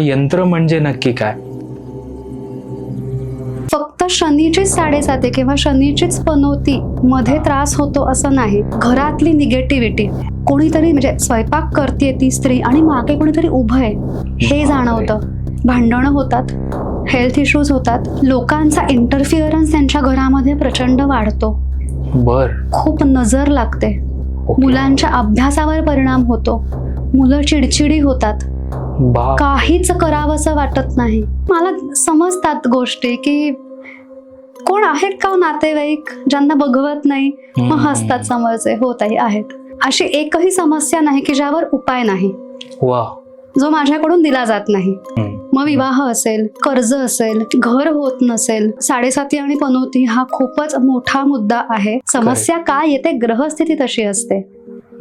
यंत्र म्हणजे नक्की काय? फक्त शनीचीच 7.5 आहे किंवा शनीचीच पनौती मध्ये त्रास होतो असं नाही. घरातली निगेटिव्हिटी, कोणीतरी म्हणजे स्वयंपाक करते ती स्त्री आणि मागे कोणीतरी उभं आहे हे जाणवतं. भांडणं होतात, हेल्थ इश्यूज होतात, लोकांचा इंटरफिअरन्स त्यांच्या घरामध्ये प्रचंड वाढतो, बर. खूप नजर लागते, मुलांच्या अभ्यासावर परिणाम होतो, मुलं चिडचिडी होतात, बाप. काहीच करावंसं वाटत नाही. मला समजतात गोष्टी की कोण आहेत का नातेवाईक ज्यांना बघवत नाही, मग हसतात समोरचे, होतही आहेत. अशी एकही समस्या नाही की ज्यावर उपाय नाही, वा. जो माझ्याकडून दिला जात नाही. मग विवाह असेल, कर्ज असेल, घर होत नसेल, 7.5 आणि पनौती हा खूपच मोठा मुद्दा आहे. समस्या काय येते, ग्रहस्थिती तशी असते.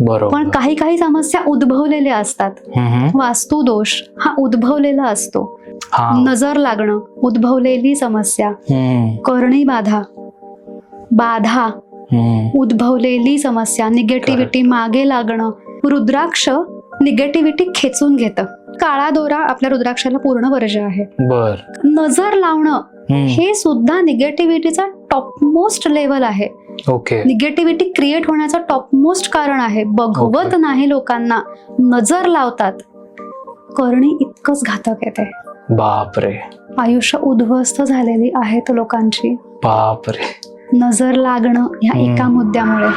बरोबर. पण काही समस्या उद्भवलेल्या असतात. वास्तू दोष हा उद्भवलेला असतो. नजर लागणं उद्भवलेली समस्या, करणी बाधा उद्भवलेली समस्या, निगेटिव्हिटी मागे लागणं. रुद्राक्ष निगेटिव्हिटी खेचून घेतं. काळा दोरा आपल्या रुद्राक्षाला पूर्ण वर्ज्य आहे. बर. नजर लावणं हे सुद्धा निगेटिव्हिटीचा टॉपमोस्ट लेवल आहे. ओके. निगेटिव्हिटी क्रिएट होण्याचं टॉपमोस्ट कारण आहे. बघवत नाही लोकांना, नजर लावतात. करणी इतकंच घातक येते. बापरे. आयुष्य उद्ध्वस्त झालेली आहेत लोकांची. बापरे. नजर लागणं ह्या एका मुद्द्यामुळे.